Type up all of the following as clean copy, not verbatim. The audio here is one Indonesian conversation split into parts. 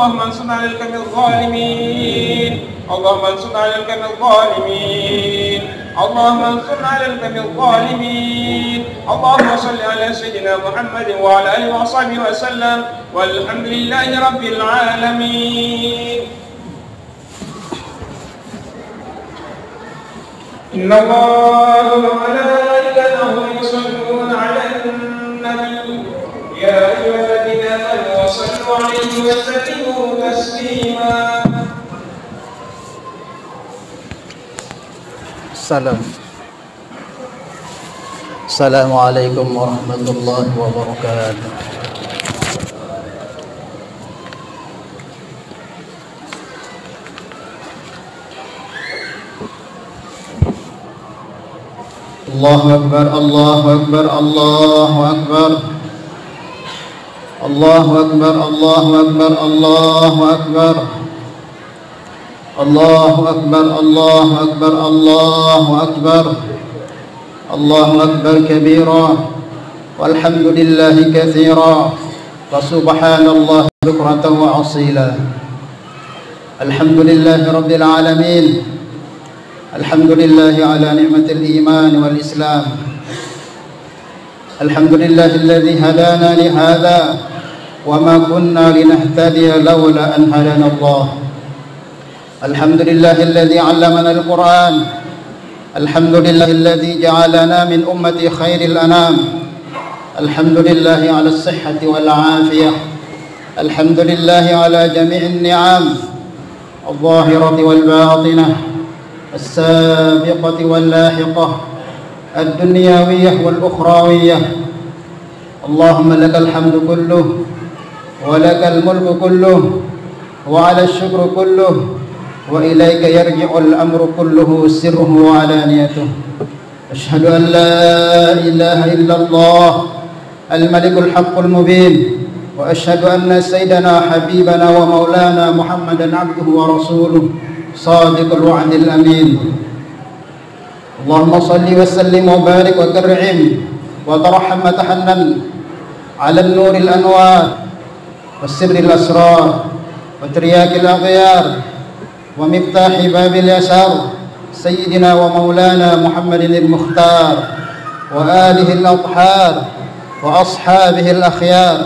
اللهم انصرنا على القوم الظالمين اللهم انصرنا على القوم الظالمين اللهم انصرنا على القوم الظالمين اللهم صل على سيدنا محمد وعلى آله وصحبه وسلم والحمد لله رب العالمين. إن الله وملائكته يصلون على النبي يا أيها الذين آمنوا صلوا عليه وسلموا تسليما. السلام عليكم ورحمة الله وبركاته. الله أكبر الله أكبر الله أكبر الله أكبر الله أكبر الله أكبر الله أكبر الله أكبر الله أكبر الله أكبر كبيرا والحمد لله كثيرا وسبحان الله بكرة وأصيلا. الحمد لله رب العالمين الحمد لله على نعمة الإيمان والإسلام الحمد لله الذي هدانا لهذا وما كنا لنهتدي لولا أن هدانا الله الحمد لله الذي علمنا القرآن الحمد لله الذي جعلنا من أمة خير الأنام الحمد لله على الصحة والعافية الحمد لله على جميع النعم الظاهرة والباطنة السابقة واللاحقة الدنيوية والأخروية. اللهم لك الحمد كله ولك الملك كله وعلى الشكر كله وإليك يرجع الأمر كله سره وعلانيته. أشهد أن لا إله إلا الله الملك الحق المبين وأشهد أن سيدنا حبيبنا ومولانا محمدا عبده ورسوله صادق الوعد الأمين. اللهم صل وسلم وبارك وكرم وترحم وتحنن على النور الأنوار والسر الأسرار وترياك الأغيار ومفتاح باب اليسار سيدنا ومولانا محمد المختار وآله الأطهار وأصحابه الأخيار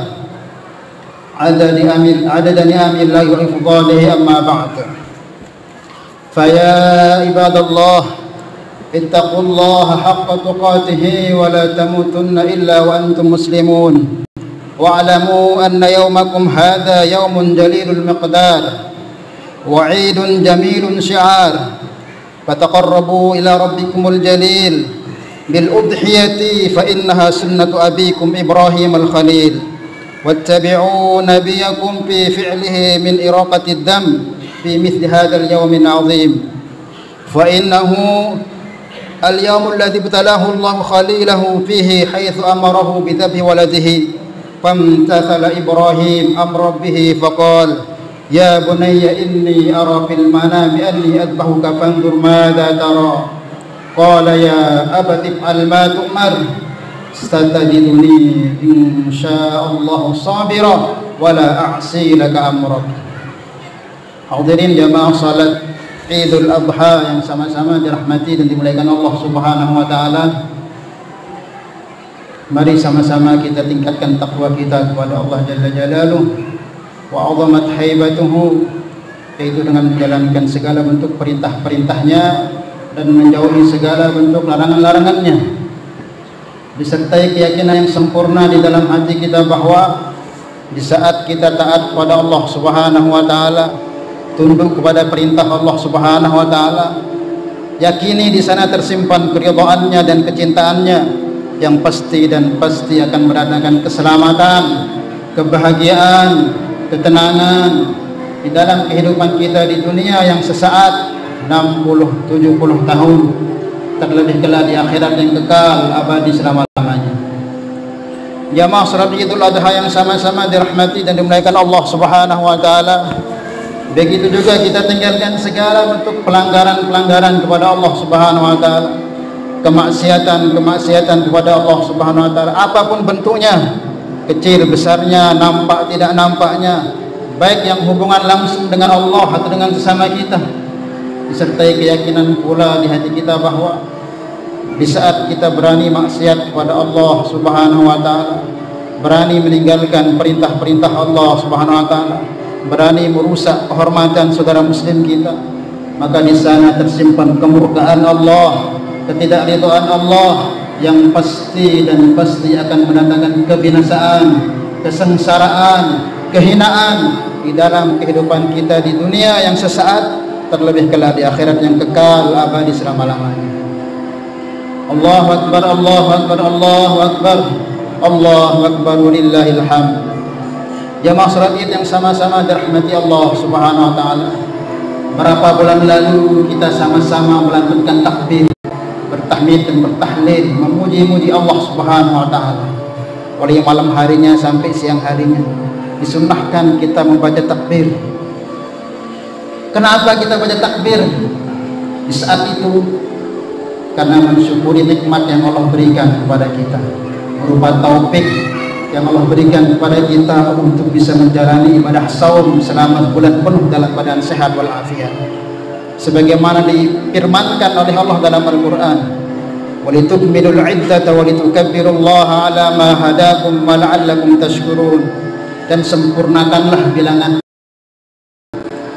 عدد نعم الله وإفضاله. أما بعد فيا عباد الله اتقوا الله حق تقاته ولا تموتن إلا وأنتم مسلمون واعلموا أن يومكم هذا يوم جليل المقدار وعيد جميل شعار فتقربوا إلى ربكم الجليل بالأضحية فإنها سنة أبيكم إبراهيم الخليل واتبعوا نبيكم في فعله من إراقة الدم في مثل هذا اليوم العظيم فإنه اليوم الذي ابتلاه الله خليله فيه حيث أمره بذبح ولده فامتثل إبراهيم أمر ربه فقال يا بني إني أرى في المنام أني أذبحك فانظر ماذا ترى قال يا أبت افعل ما تؤمر ستجدني إن شاء الله صابرا ولا أعصي لك أمرك. Hadirin jamaah salat Idul Adha yang sama-sama dirahmati dan dimuliakan Allah Subhanahu wa taala. Mari sama-sama kita tingkatkan takwa kita kepada Allah Jalla Jalaluhu wa 'azamat haibatuhu, yaitu dengan menjalankan segala bentuk perintah-perintahnya dan menjauhi segala bentuk larangan-larangannya, disertai keyakinan yang sempurna di dalam hati kita bahwa di saat kita taat kepada Allah Subhanahu wa taala, tunduk kepada perintah Allah Subhanahu wa taala, yakini di sana tersimpan keridhaannya dan kecintaannya yang pasti dan pasti akan mendatangkan keselamatan, kebahagiaan, ketenangan di dalam kehidupan kita di dunia yang sesaat 60-70 tahun, terlebih kelak di akhirat yang kekal abadi selama-lamanya. Jamaah salat Idul Adha yang sama-sama dirahmati dan dimuliakan Allah Subhanahu wa taala, begitu juga kita tinggalkan segala bentuk pelanggaran-pelanggaran kepada Allah Subhanahu wa taala, kemaksiatan kepada Allah Subhanahu wa taala, apapun bentuknya, kecil besarnya, nampak tidak nampaknya, baik yang hubungan langsung dengan Allah atau dengan sesama kita, disertai keyakinan pula di hati kita bahwa di saat kita berani maksiat kepada Allah Subhanahu wa taala, berani meninggalkan perintah-perintah Allah Subhanahu wa taala, berani merusak kehormatan saudara muslim kita, maka di sana tersimpan kemurkaan Allah, ketidakridhaan Allah yang pasti dan pasti akan mendatangkan kebinasaan, kesengsaraan, kehinaan di dalam kehidupan kita di dunia yang sesaat, terlebih kelak di akhirat yang kekal abadi selama-lamanya. Allahu akbar, Allahu akbar, Allahu akbar, Allahu akbar, walillahil hamd. Jamaah salat Id yang sama-sama dirahmati Allah Subhanahu wa taala. Berapa bulan lalu kita sama-sama melantunkan takbir, bertahmid dan bertahlil, memuji-muji Allah Subhanahu wa taala. Mulai malam harinya sampai siang harinya disunnahkan kita membaca takbir. Kenapa kita baca takbir di saat itu? Karena mensyukuri nikmat yang Allah berikan kepada kita, berupa taufik yang Allah berikan kepada kita untuk bisa menjalani ibadah saum selama bulan penuh dalam keadaan sehat walafiat, sebagaimana difirmankan oleh Allah dalam Al-Quran, walitukmilul iddata walitukabbirullaha ala ma hadakum wa la'allakum tashkurun, dan sempurnakanlah bilangan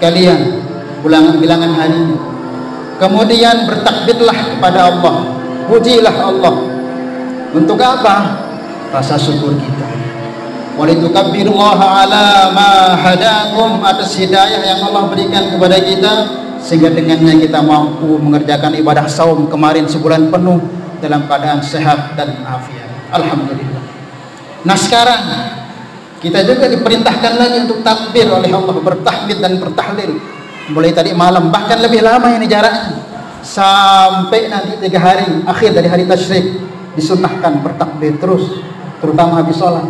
kalian, bilangan harinya, kemudian bertakbirlah kepada Allah, pujilah Allah. Untuk apa? Rasa syukur kita. Walitukabbirullaha ala ma hadakum, atas hidayah yang Allah berikan kepada kita, sehingga dengannya kita mampu mengerjakan ibadah saum kemarin sebulan penuh dalam keadaan sehat dan afiat. Alhamdulillah. Nah sekarang kita juga diperintahkan lagi untuk takbir oleh Allah, bertahmid dan bertahlil mulai tadi malam, bahkan lebih lama ini jaraknya, sampai nanti 3 hari akhir dari hari tasyrik disunnahkan bertakbir terus, terutama habis sholat.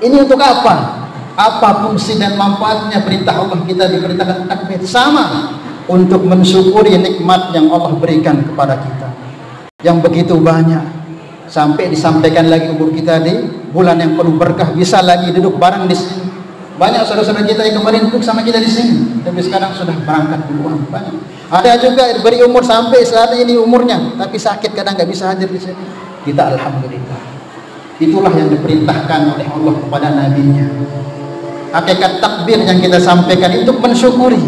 Ini untuk apa? Apa fungsi dan manfaatnya perintah Allah kita diperintahkan takbir? Sama, untuk mensyukuri nikmat yang Allah berikan kepada kita yang begitu banyak, sampai disampaikan lagi umur kita di bulan yang penuh berkah, bisa lagi duduk bareng di sini. Banyak saudara-saudara kita yang kemarin duduk sama kita di sini, tapi sekarang sudah berangkat duluan. Banyak. Ada juga beri umur sampai saat ini umurnya, tapi sakit kadang nggak bisa hadir di sini. Kita alhamdulillah. Itulah yang diperintahkan oleh Allah kepada nabinya. Hakikat takbir yang kita sampaikan untuk mensyukuri.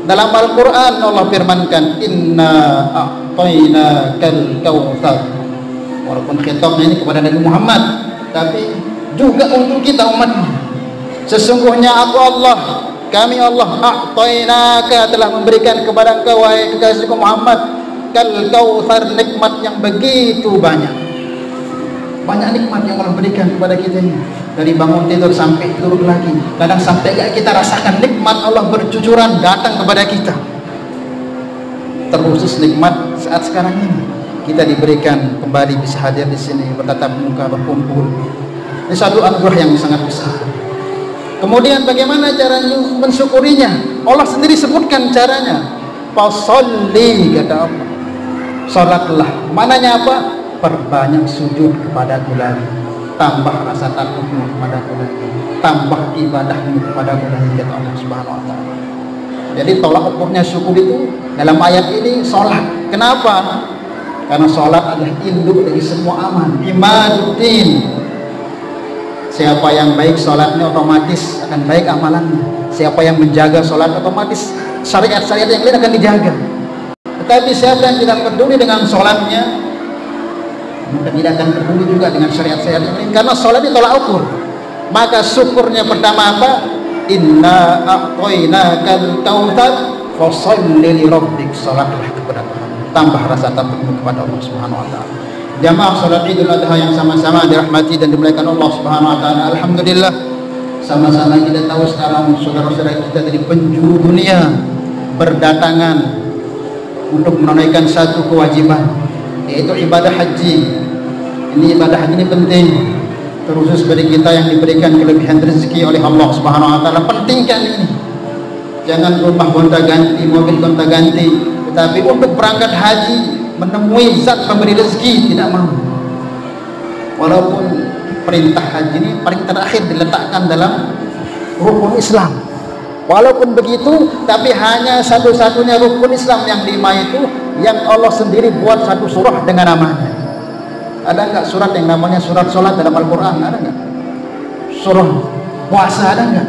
Dalam Al-Quran Allah firmankan, Inna a'tainakal kautsar. Walaupun khitabnya ini kepada Nabi Muhammad, tapi juga untuk kita umatnya. Sesungguhnya aku Allah, kami Allah, a'tainaka, telah memberikan kepada engkau wahai kekasihku Muhammad, kal kautsar, nikmat yang begitu banyak. Banyak nikmat yang Allah berikan kepada kita ini, dari bangun tidur sampai turun lagi. Kadang sampai gak kita rasakan nikmat Allah bercucuran datang kepada kita. Terkhusus nikmat saat sekarang ini kita diberikan kembali bisa hadir di sini, bertatap muka, berkumpul. Ini satu anugerah yang sangat besar. Kemudian bagaimana caranya mensyukurinya? Allah sendiri sebutkan caranya. Fasolli, kata Allah, salatlah. Mananya apa? Perbanyak sujud kepadaku lagi, tambah rasa takutmu kepadaku lagi, tambah ibadahmu kepadaku lagi, kata Allah Subhanahu wa taala. Jadi tolak ukurnya syukur itu dalam ayat ini salat. Kenapa? Karena salat adalah induk dari semua amal, imaduddin. Siapa yang baik sholatnya, otomatis akan baik amalannya. Siapa yang menjaga sholat, otomatis syariat-syariat yang lain akan dijaga. Tetapi siapa yang tidak peduli dengan sholatnya, maka tidak akan peduli juga dengan syariat-syariat yang lain, karena sholat ditolak ukur. Maka syukurnya pertama apa? Inna a'tainakal kautsar fasholli li rabbik, sholatlah kepada Tuhan, tambah rasa takutmu kepada Allah Subhanahu wa taala. Jamaah salat Idul Adha yang sama-sama dirahmati dan dimuliakan Allah Subhanahu wa taala. Alhamdulillah, sama-sama kita tahu sekarang saudara-saudara kita dari penjuru dunia berdatangan untuk menunaikan satu kewajiban, yaitu ibadah haji. Ini ibadah haji ini penting, terkhusus bagi kita yang diberikan kelebihan rezeki oleh Allah Subhanahu wa taala. Pentingkan ini. Jangan rumah gonta-ganti, mobil gonta-ganti, tetapi untuk berangkat haji menemui zat pemberi rezeki tidak mau. Walaupun perintah haji ini paling terakhir diletakkan dalam rukun Islam. Walaupun begitu, tapi hanya satu-satunya rukun Islam yang 5 itu yang Allah sendiri buat satu surah dengan namanya. Ada nggak surat yang namanya surat sholat dalam Al-Quran? Ada nggak? Surah puasa ada nggak?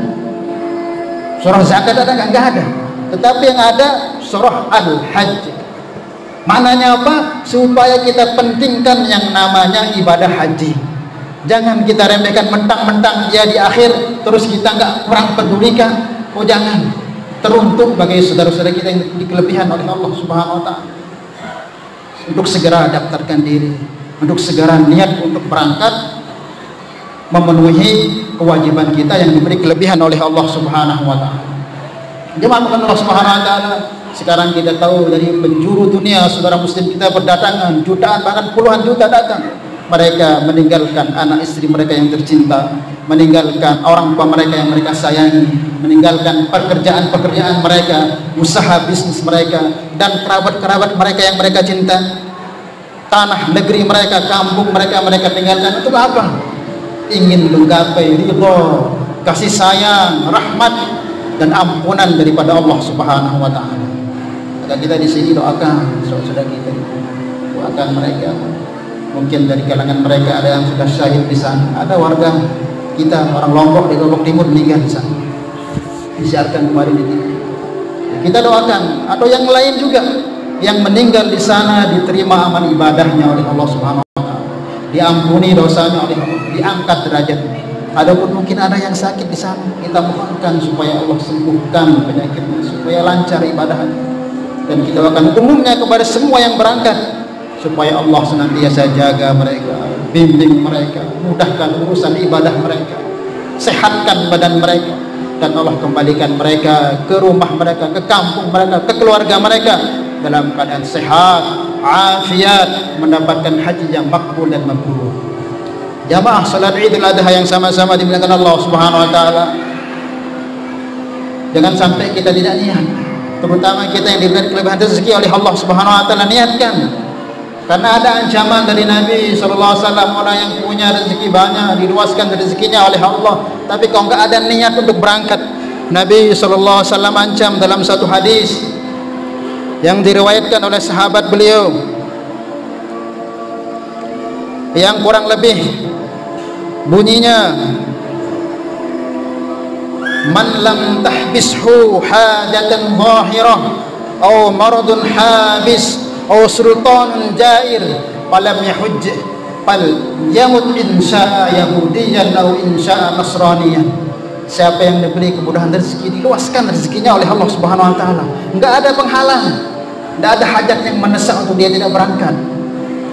Surah zakat ada nggak? Nggak ada. Tetapi yang ada surah Al-Hajj. Maknanya apa? Supaya kita pentingkan yang namanya ibadah haji. Jangan kita remehkan mentang-mentang dia di akhir terus kita nggak kurang pedulikan. Oh jangan. Teruntuk bagi saudara-saudara kita yang dikelebihan oleh Allah Subhanahu wa taala. Untuk segera daftarkan diri, untuk segera niat untuk berangkat memenuhi kewajiban kita yang diberi kelebihan oleh Allah Subhanahu wa taala. Jemaah Allah Subhanahu wa taala, sekarang kita tahu dari penjuru dunia saudara muslim kita berdatangan, jutaan bahkan puluhan juta datang. Mereka meninggalkan anak istri mereka yang tercinta, meninggalkan orang tua mereka yang mereka sayangi, meninggalkan pekerjaan-pekerjaan mereka, usaha bisnis mereka, dan kerabat-kerabat mereka yang mereka cinta. Tanah negeri mereka, kampung mereka tinggalkan. Itu apa? Ingin menggapai ridho, kasih sayang, rahmat dan ampunan daripada Allah Subhanahu wa taala. Maka kita di sini doakan saudara kita, doakan mereka. Mungkin dari kalangan mereka ada yang sudah syahid di sana, ada warga kita orang Lombok di Lombok Timur meninggal di sana, disiarkan kemarin di TV. Kita doakan, atau yang lain juga yang meninggal di sana diterima amal ibadahnya oleh Allah Subhanahu wa taala, diampuni dosanya oleh Allah, diangkat derajatnya. Adapun mungkin ada yang sakit di sana, kita mohonkan supaya Allah sembuhkan penyakitnya, supaya lancar ibadahnya. Dan kita akan umumnya kepada semua yang berangkat, supaya Allah senantiasa jaga mereka, bimbing mereka, mudahkan urusan ibadah mereka, sehatkan badan mereka, dan Allah kembalikan mereka ke rumah mereka, ke kampung mereka, ke keluarga mereka dalam keadaan sehat, afiat, mendapatkan haji yang makbul dan mabrur. Jamaah salat Idul Adha yang sama-sama dimuliakan Allah Subhanahu wa taala, jangan sampai kita tidak niat, terutama kita yang diberi kelebihan rezeki oleh Allah Subhanahu wa taala, niatkan. Karena ada ancaman dari Nabi SAW, orang yang punya rezeki banyak diluaskan rezekinya oleh Allah, tapi kalau nggak ada niat untuk berangkat, Nabi SAW ancam dalam satu hadis yang diriwayatkan oleh sahabat beliau, yang kurang lebih bunyinya, man lam tahbishu hajatan zahirah atau maradun habis atau sultanun jair falam yahujj fal yamut insya'a yahudiyan atau insya'a nasraniyan. Siapa yang diberi kemudahan rezeki, diluaskan rezekinya oleh Allah Subhanahu wa taala, enggak ada penghalang, enggak ada hajat yang mendesak untuk dia tidak berangkat.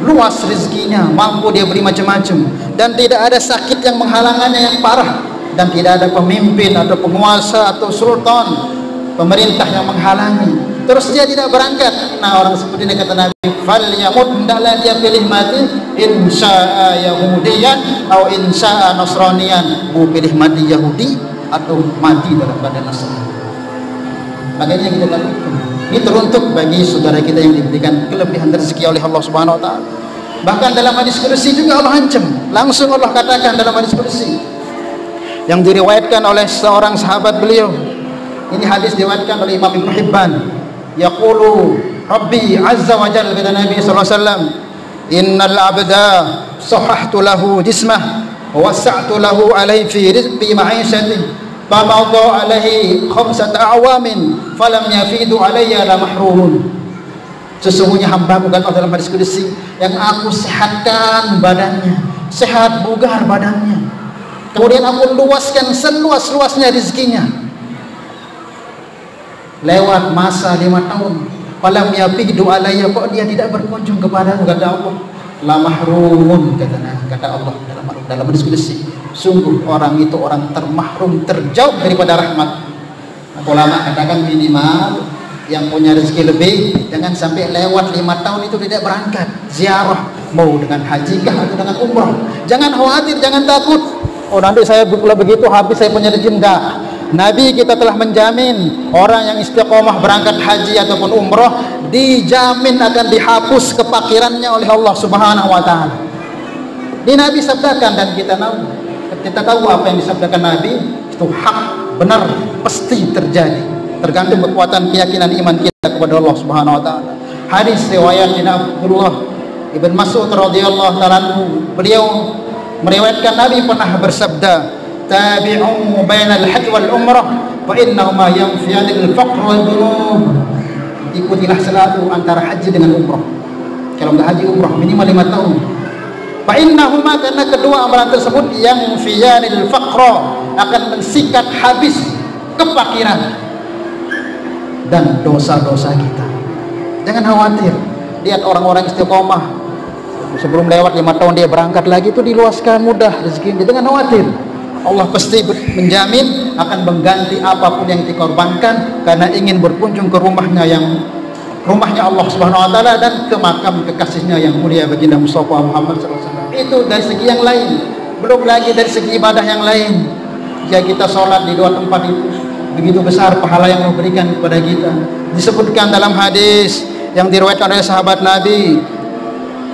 Luas rezekinya, mampu dia beri macam-macam, dan tidak ada sakit yang menghalangannya yang parah, dan tidak ada pemimpin atau penguasa atau sultan, pemerintah yang menghalangi, terus dia tidak berangkat. Nah, orang seperti ini kata Nabi, fal yamut, hendaklah dia pilih mati insya'a yahudiyan atau insya'a nasraniyan, mau pilih mati Yahudi atau mati dalam keadaan Nasrani. Makanya kita lakukan. Ini teruntuk bagi saudara kita yang diberikan kelebihan rezeki oleh Allah Subhanahu wa taala. Bahkan dalam hadis qudsi juga Allah ancam, langsung Allah katakan dalam hadis qudsi yang diriwayatkan oleh seorang sahabat beliau. Ini hadis diriwayatkan oleh Imam Ibnu Hibban. Yaqulu Rabbi azza wa jalla, kata Nabi sallallahu alaihi wasallam, innal abda sahahtu lahu jismah wa wasa'tu lahu alaihi fi rizqi ma'ishati famadha alaihi khamsata a'wamin falam yafidu alayya la mahrumun. Sesungguhnya hamba-Mu, kata dalam hadis qudsi, yang aku sehatkan badannya, sehat bugar badannya, kemudian aku luaskan seluas-luasnya rezekinya, lewat masa 5 tahun, falam yafidu alayya, kok dia tidak berkunjung kepadamu, kata Allah, la mahrumun, kata Allah dalam hadis qudsi, sungguh orang itu orang termahrum, terjauh daripada rahmat. Ulama katakan minimal yang punya rezeki lebih jangan sampai lewat 5 tahun itu tidak berangkat ziarah, mau dengan haji kah atau dengan umrah. Jangan khawatir, jangan takut, oh nanti saya begitu habis saya punya rezeki. Enggak, Nabi kita telah menjamin orang yang istiqomah berangkat haji ataupun umrah dijamin akan dihapus kepakirannya oleh Allah Subhanahu wa taala. Ini Nabi sabdakan, dan kita tahu apa yang disabdakan Nabi itu hak benar, pasti terjadi. Tergantung kekuatan keyakinan iman kita kepada Allah Subhanahu wa taala. Hadis riwayat Abdullah Ibn Mas'ud radhiyallahu taala anhu, beliau meriwayatkan Nabi pernah bersabda, tabi'u bainal hajj wal umrah fa innahuma yanfiyanil faqr wal dhunub. Ikutilah selalu antara haji dengan umrah. Kalau enggak haji umrah minimal 5 tahun. Fa innahuma, karena kedua amalan tersebut yanfiyanil faqr, akan mensikat habis kefakiran dan dosa-dosa kita. Jangan khawatir. Lihat orang-orang istiqomah, sebelum lewat 5 tahun dia berangkat lagi, itu diluaskan mudah rezeki. Jangan khawatir, Allah pasti menjamin akan mengganti apapun yang dikorbankan karena ingin berkunjung ke rumahnya Allah Subhanahu wa taala dan ke makam kekasihnya yang mulia baginda Mustafa Muhammad SAW. Itu dari segi yang lain, belum lagi dari segi ibadah yang lain. Jika kita sholat di 2 tempat itu, begitu besar pahala yang Allah berikan kepada kita. Disebutkan dalam hadis yang diriwayatkan oleh sahabat Nabi,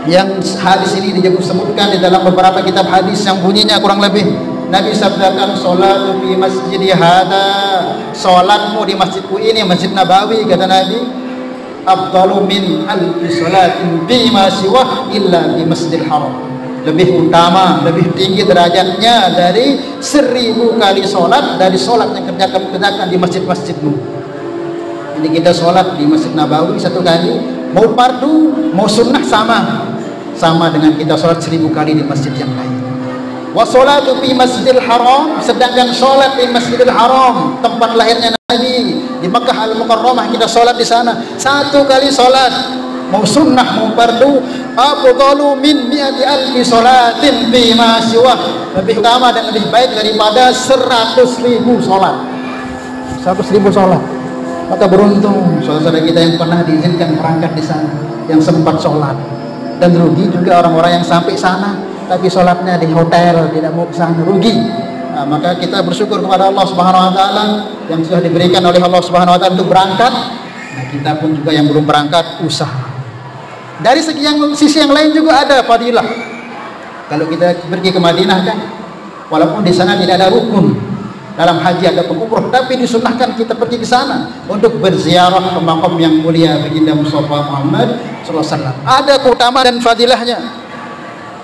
yang hadis ini disebutkan di dalam beberapa kitab hadis yang bunyinya kurang lebih, Nabi sabdakan, sholatu fi masjidi hada, sholatmu di masjidku ini, Masjid Nabawi, kata Nabi, afdalu min alfi sholatin bima siwah illa di Masjidil Haram. Lebih utama, lebih tinggi derajatnya dari 1000 kali sholat dari sholat yang kerjakan di masjid-masjidmu. Jadi kita sholat di Masjid Nabawi 1 kali, mau fardu mau sunnah sama dengan kita sholat 1000 kali di masjid yang lain. Wa sholatu fi Masjidil Haram, sedangkan sholat di Masjidil Haram, tempat lahirnya Nabi, di Makkah Al-Mukarramah, kita sholat di sana 1 kali sholat, mau sunnah mau fardu, afdalu min mi'ati alfi sholatin fi ma siwah, lebih utama dan lebih baik daripada 100.000 sholat. 100.000 sholat. Maka beruntung saudara kita yang pernah diizinkan berangkat di sana, yang sempat sholat. Dan rugi juga orang-orang yang sampai sana tapi sholatnya di hotel, tidak mau ke sana, rugi. Nah, maka kita bersyukur kepada Allah Subhanahu wa taala yang sudah diberikan oleh Allah Subhanahu wa taala untuk berangkat. Nah, kita pun juga yang belum berangkat usaha. Dari sisi yang lain juga ada fadilah. Kalau kita pergi ke Madinah kan, walaupun di sana tidak ada rukun dalam haji ataupun umroh, tapi disunahkan kita pergi ke sana untuk berziarah ke makam yang mulia baginda Mustafa Muhammad SAW. Ada keutamaan dan fadilahnya.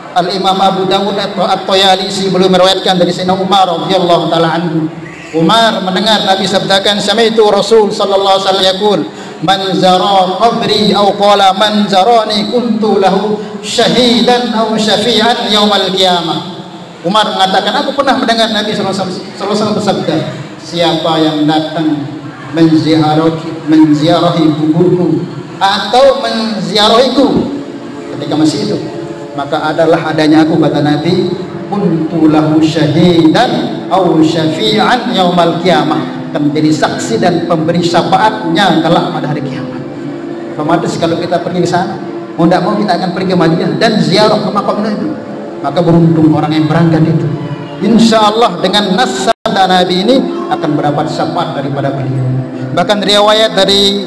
Al-Imam Abu Dawud At-Tayalisi belum meriwayatkan dari Sayyidina Umar radhiyallahu taala anhu. Umar mendengar Nabi sabdakan, sami'tu Rasul sallallahu alaihi wasallam yaqul, man zara qabri aw qala man zarani kuntu lahu syahidan aw syafi'an yaumal qiyamah. Umar mengatakan, aku pernah mendengar Nabi sallallahu alaihi wasallam bersabda, siapa yang datang menziarahi kuburku atau menziarahiku ketika masih hidup, maka adalah adanya aku, kata Nabi, kuntu lahu syahidan aw syafi'an yaumal qiyamah, akan menjadi saksi dan pemberi syafaatnya kelak pada hari kiamat. Otomatis kalau kita pergi ke sana, mau tidak mau kita akan pergi ke Madinah dan ziarah ke makam Nabi. Maka beruntung orang yang berangkat itu. Insya Allah dengan nas sabda Nabi ini akan mendapat syafaat daripada beliau. Bahkan riwayat dari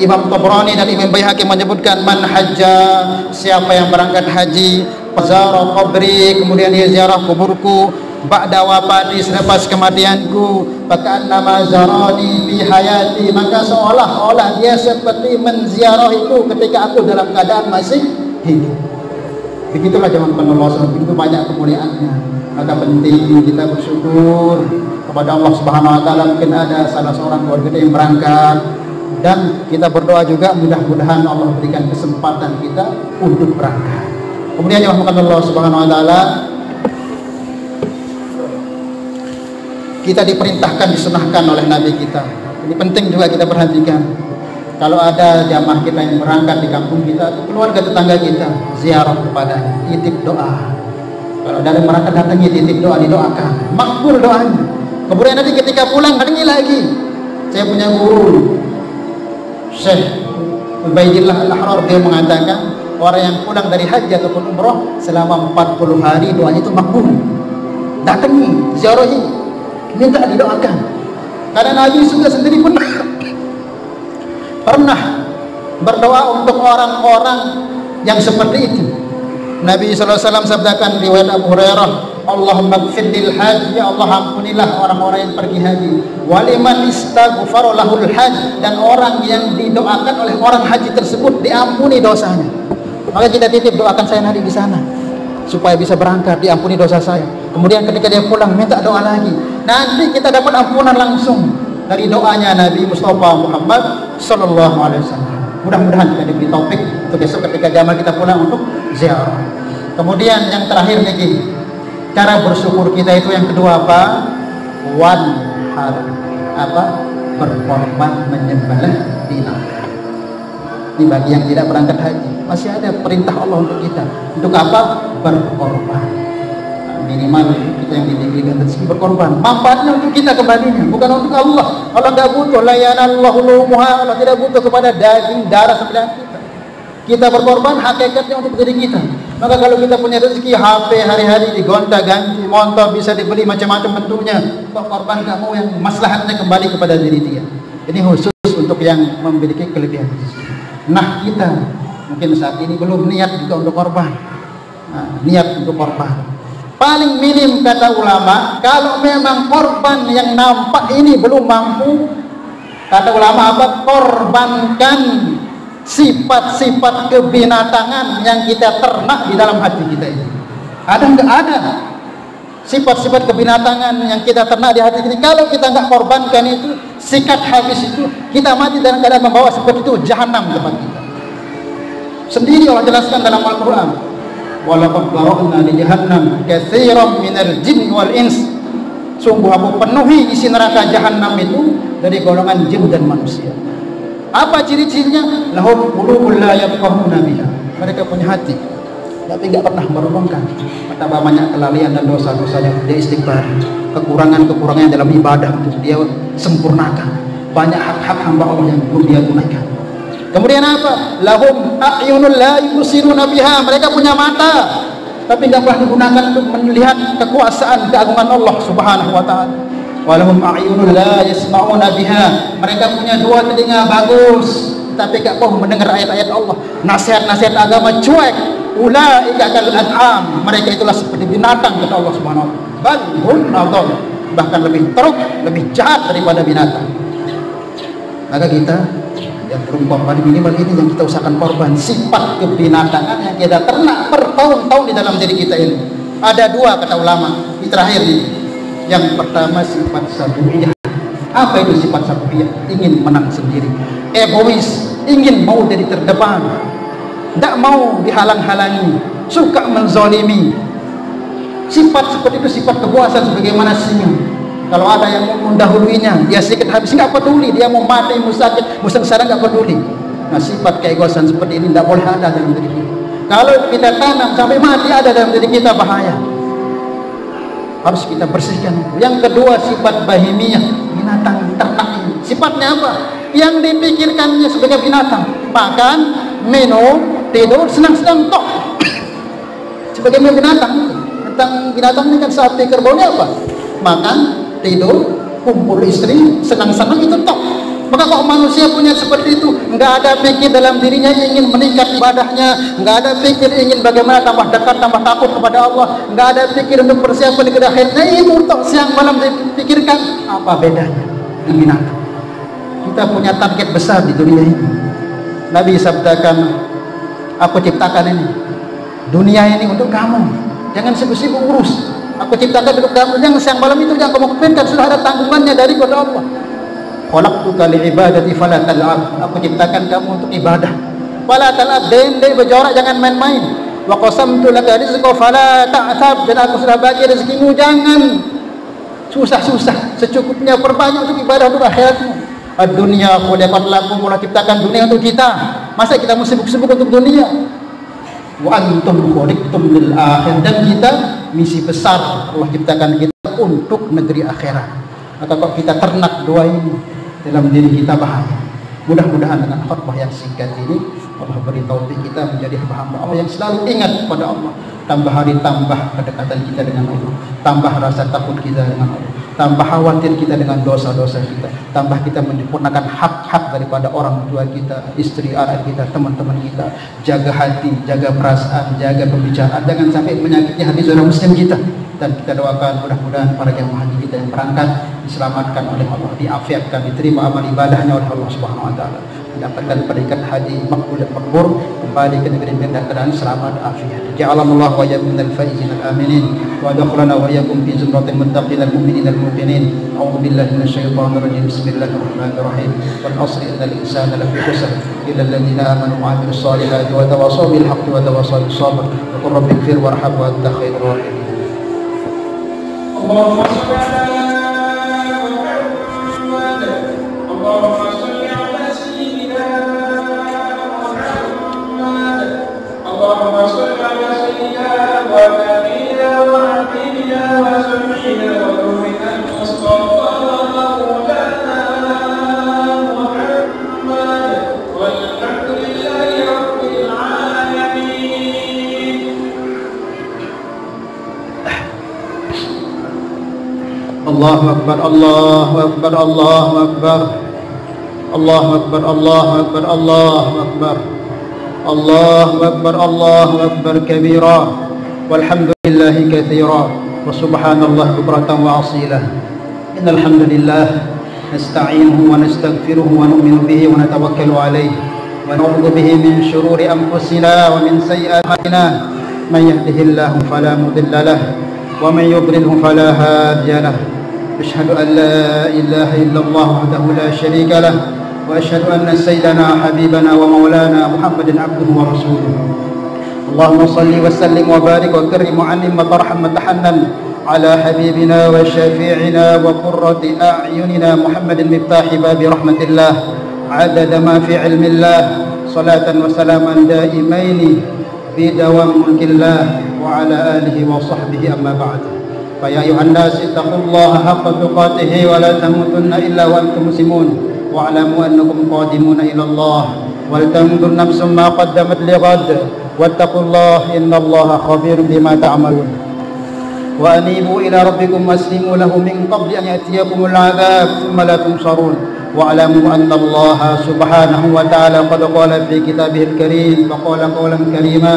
Imam Tabrani dan Imam Baihaqi menyebutkan, man hajja, siapa yang berangkat haji, zara qabri, kemudian dia ziarah kuburku, ba'da wafati, selepas kematianku, faka'annama zarani fi hayati, maka seolah-olah dia seperti menziarahiku ketika aku dalam keadaan masih hidup. Begitulah zaman Allah, begitu banyak kemuliaannya. Maka penting kita bersyukur kepada Allah Subhanahu wa taala. Mungkin ada salah seorang keluarga yang berangkat, dan kita berdoa juga mudah-mudahan Allah berikan kesempatan kita untuk berangkat. Kemudian yang Allah Subhanahu wa taala, kita diperintahkan, disunahkan oleh Nabi kita. Ini penting juga kita perhatikan. Kalau ada jamaah kita yang berangkat di kampung kita, keluarga tetangga kita, ziarah kepadanya, titip doa. Kalau ada yang berangkat datangi, titip doa, didoakan, makbul doanya. Kemudian nanti ketika pulang datangi lagi. Saya punya guru Syekh Ubaidillah Al-Ahrar, dia mengatakan orang yang pulang dari haji ataupun umroh selama 40 hari doanya itu makbul. Datangi, ziarahi, minta didoakan. Karena Nabi sudah sendiri pernah berdoa untuk orang-orang yang seperti itu. Nabi SAW sabdakan riwayat Abu Hurairah, Allahumma ighfir lil haji, ya Allah ampunilah orang-orang yang pergi haji. Waliman istaghfara lahul haj, dan orang yang didoakan oleh orang haji tersebut diampuni dosanya. Maka kita titip doakan saya nanti di sana supaya bisa berangkat, diampuni dosa saya. Kemudian ketika dia pulang minta doa lagi. Nanti kita dapat ampunan langsung dari doanya Nabi Mustafa Muhammad sallallahu alaihi wasallam. Mudah-mudahan kita diberi taufik untuk besok ketika jamaah kita pulang untuk ziarah. Kemudian yang terakhir lagi, cara bersyukur kita itu yang kedua apa? Wanhar, apa? Berkorban, menyembelih binatang. Ini bagi yang tidak berangkat haji, masih ada perintah Allah untuk kita. Untuk apa? Berkorban. Minimal kita yang diberikan rezeki berkorban. Manfaatnya untuk kita kembalinya, bukan untuk Allah. Allah tidak butuh, la yanallahu luhumuha, Allah tidak butuh kepada daging darah sembilan kita. Kita berkorban hakikatnya untuk diri kita. Maka kalau kita punya rezeki, HP hari-hari digonta-ganti, motor bisa dibeli macam-macam bentuknya, korban kamu yang maslahatnya kembali kepada diri dia. Ini khusus untuk yang memiliki kelebihan. Nah, kita mungkin saat ini belum niat juga untuk korban. Nah, niat untuk korban. Paling minim kata ulama, kalau memang korban yang nampak ini belum mampu, kata ulama apa? Korbankan sifat-sifat kebinatangan yang kita ternak di dalam hati kita ini. Ada enggak? Ada sifat-sifat kebinatangan yang kita ternak di hati ini. Kalau kita enggak korbankan itu, sikat habis itu, kita mati dalam keadaan membawa seperti itu jahanam tempat kita. Sendiri Allah jelaskan dalam Al-Quran, walaqad dara'na li jahannam katsiran minal jin wal ins. Sungguh aku penuhi isi neraka jahanam itu dari golongan jin dan manusia. Apa ciri-cirinya? Lahum qulubun la yafqahuna biha. Mereka punya hati tapi enggak pernah merenungkan betapa banyak kelalaian dan dosa-dosanya. Dia istighfar, kekurangan-kekurangan dalam ibadah untuk dia sempurnakan. Banyak hak-hak hamba Allah yang belum dia tunaikan. Kemudian apa? Lahum a'yunul la yubsiruna biha. Mereka punya mata tapi enggak pernah digunakan untuk melihat kekuasaan keagungan Allah Subhanahu wa taala. Walahum a'yunul la yasma'una biha. Mereka punya dua telinga bagus tapi enggak mau mendengar ayat-ayat Allah, nasihat-nasihat agama cuek. Ulaika kal an'am. Mereka itulah seperti binatang kata Allah Subhanahu wa taala. Bal hum adall, bahkan lebih teruk, lebih jahat daripada binatang. Maka kita yang berumpam paling minimal ini yang kita usahakan korban, sifat kebinatangan yang kita ternak bertahun-tahun di dalam diri kita ini. Ada dua kata ulama, ini terakhir nih. Yang pertama sifat sabuiyah. Apa itu sifat sabuiyah? Ingin menang sendiri, egois, ingin mau jadi terdepan, tidak mau dihalang-halangi, suka menzalimi. Sifat seperti itu sifat kepuasan sebagaimana singa. Kalau ada yang mau mendahuluinya, dia sedikit habis, nggak peduli. Dia mau mati, mau sakit, mau sengsara, nggak peduli. Nah, sifat keegoisan seperti ini tidak boleh ada dalam diri kita. Kalau kita tanam sampai mati ada dalam diri kita, bahaya. Harus kita bersihkan. Yang kedua sifat bahimiyah, binatang ternak ini. Sifatnya apa? Yang dipikirkannya sebagai binatang, makan, minum, tidur, senang-senang tok. Sebagai binatang. Binatang ini kan sapi kerbau ini apa? Makan, tidur, kumpul istri, senang-senang, itu tok. Maka kalau manusia punya seperti itu, enggak ada pikir dalam dirinya ingin meningkat ibadahnya, enggak ada pikir ingin bagaimana tambah dekat, tambah takut kepada Allah, enggak ada pikir untuk persiapan di akhirnya, itu tok siang malam dipikirkan. Apa bedanya dengan binatang? Kita punya target besar di dunia ini. Nabi sabdakan, aku ciptakan ini, dunia ini untuk kamu, jangan sibuk-sibuk urus. Aku ciptakan untuk kamu, jangan siang malam itu jangan kamu pikirkan, sudah ada tanggungannya dari kepada Allah. Khalaqtuka li'ibadati fala tal'ab. Aku ciptakan kamu untuk ibadah. Fala tal'ab, dendek berjorak, jangan main-main. Wa qasamtu laka rizqa fala ta'tab. Dan aku sudah bagi rezekimu, jangan susah-susah, secukupnya, perbanyak untuk ibadah untuk akhiratmu. Ad-dunya khuliqat lakum, Allah ciptakan dunia untuk kita. Masa kita mau sibuk-sibuk untuk dunia? Wa antum khuliqtum lil akhir. Dan kita misi besar Allah ciptakan kita untuk negeri akhirat. Maka kalau kita ternak dua ini dalam diri kita, bahaya. Mudah-mudahan dengan khutbah yang singkat ini Allah beri taufik kita menjadi hamba Allah yang selalu ingat kepada Allah. Tambah hari tambah kedekatan kita dengan Allah, tambah rasa takut kita dengan Allah, tambah khawatir kita dengan dosa-dosa kita, tambah kita menyempurnakan hak-hak daripada orang tua kita, istri, anak kita, teman-teman kita. Jaga hati, jaga perasaan, jaga pembicaraan, jangan sampai menyakiti hati saudara muslim kita. Dan kita doakan mudah-mudahan para jemaah haji kita yang berangkat diselamatkan oleh Allah, diafiatkan, diterima amal ibadahnya oleh Allah Subhanahu wa taala, mendapatkan predikat haji makbul dan makbul, kembali ke negeri mereka keadaan selamat afiat. Ja'alallahu wa iyyakum minal faizin al-aminin wa adkhalana wa iyyakum fi zumratil muttaqin al-mu'minin al-muqinin. A'udzu billahi minasyaitonir rajim. Bismillahirrahmanirrahim. Wal 'asri innal insana lafi khusr illa alladziina aamanu wa 'amilus solihati wa tawassaw bil haqqi wa tawassaw bis sabr. Wa qur rabbighfir warham wa anta khairur rahimin. اللهم صل على محمد اللهم صل على سيدنا محمد اللهم صل على سيدنا ونبينا وحبيبنا وسيدنا ونورنا المصطفى مولانا محمد والحمد لله رب العالمين. Allahu Akbar, Allahu Akbar, Allahu Akbar, Allahu Akbar, Allahu Akbar, Allahu Akbar, Allahu Akbar, Allahu Akbar kabira, walhamdulillahi katsira, wa subhanallah bukratan wa asila. Innal hamdalillah nasta'inuhu wa nastaghfiruhu wa nu'minu bihi wa natawakkalu alayhi wa na'udzu bihi min shururi anfusina wa min sayyi'ati a'malina. Man yahdihillahu fala mudilla lahu wa man yudlilhu fala hadiya lahu. أشهد أن لا إله إلا الله وحده لا شريك له وأشهد أن سيدنا حبيبنا ومولانا محمد عبده ورسوله. اللهم صل وسلم وبارك وكرم وعنم وترحم وتحنن على حبيبنا وشفيعنا وقرة أعيننا محمد مفتاح باب رحمة الله عدد ما في علم الله صلاة وسلاما دائمين بدوام ملك الله وعلى آله وصحبه أما بعد. فيا أيها الناس اتقوا الله حق تقاته ولا تموتن إلا وأنتم مسلمون واعلموا أنكم قادمون إلى الله ولتنظر نفس ما قدمت لغد واتقوا الله إن الله خبير بما تعملون. وأنيبوا إلى ربكم واسلموا له من قبل أن يأتيكم العذاب ثم لا تنصرون واعلموا أن الله سبحانه وتعالى قد قال في كتابه الكريم وقال قولا كريما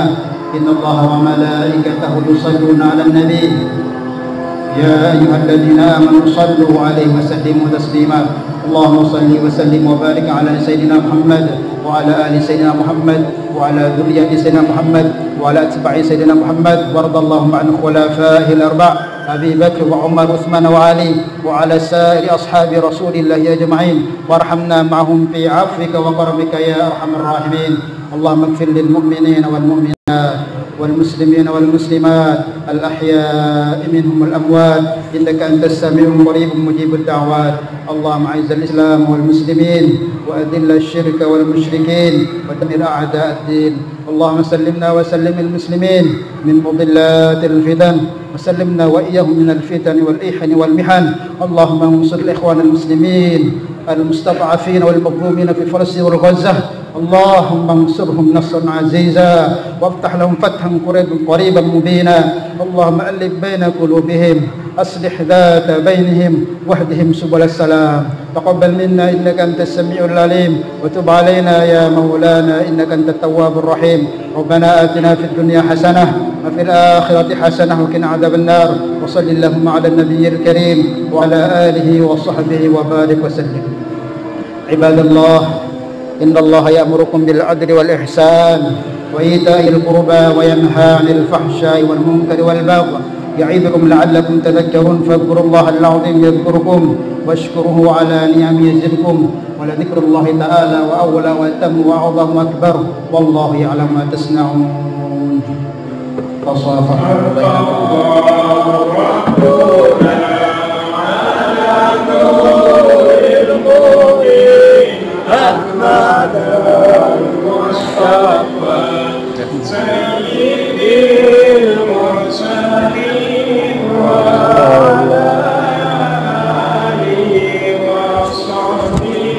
إن الله وملائكته يصلون على النبي يا أيها الذين آمنوا صلوا عليه وسلموا تسليما. اللهم صل وسلم وبارك على سيدنا محمد وعلى آل سيدنا محمد وعلى ذرية سيدنا محمد وعلى أتباع سيدنا محمد وارض اللهم عن خلفائه الأربع أبي بكر وعمر وعثمان وعلي وعلى سائر أصحاب رسول الله أجمعين وارحمنا معهم في عفوك وكرمك يا أرحم الراحمين. اللهم اغفر للمؤمنين والمؤمنات والمسلمين والمسلمات الأحياء منهم والأموات إنك أنت السميع القريب مجيب الدعوات. اللهم أعز الإسلام والمسلمين وأذل الشرك والمشركين ودمر أعداء الدين. اللهم سلمنا وسلم المسلمين من مضلات الفتن وسلمنا وإياهم من الفتن والإحن والمحن. اللهم انصر الإخوان المسلمين المستضعفين والمظلومين في فلسطين وغزة. اللهم انصرهم نصرا عزيزا وافتح لهم فتحا قريبا مبينا. اللهم ألف بين قلوبهم أصلح ذات بينهم واهدهم سبل السلام. تقبل منا إنك أنت السميع العليم وتب علينا يا مولانا إنك أنت التواب الرحيم. ربنا آتنا في الدنيا حسنة وفي الآخرة حسنة وقنا عذاب النار. وصل اللهم على النبي الكريم وعلى آله وصحبه وبارك وسلم. عباد الله إن الله يأمركم بالعدل والإحسان وإيتاء القربى وينهى عن الفحشاء والمنكر والبغي يعظكم لعلكم تذكرون. فاذكروا الله العظيم يذكركم واشكروه على نعمه يزدكم ولذكر الله تعالى وأولى وأتم وأعظم وأكبر والله يعلم ما تصنعون. تصافحوا بينكم. أحمد المصطفى سيد المرسلين وعلى آله وصحبه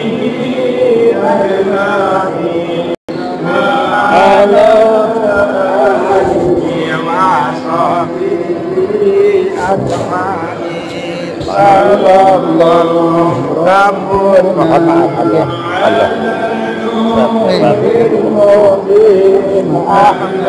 أجمعين وعلى آله وصحبه أجمعين. صلى الله ربنا على المؤمنين أحمد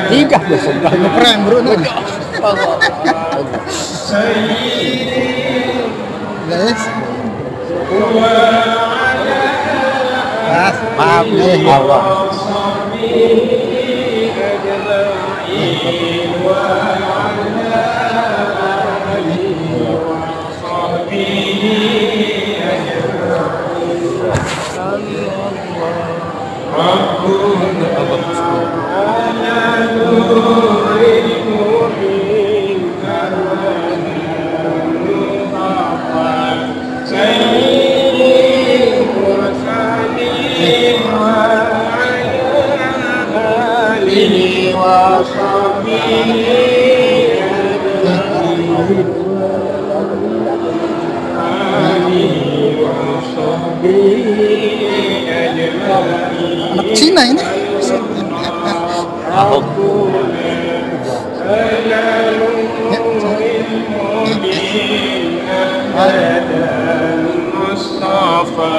Tiga ngeprem bro nih. Guys. Maaf nih. Allah. Anak Cina ini. Mustafa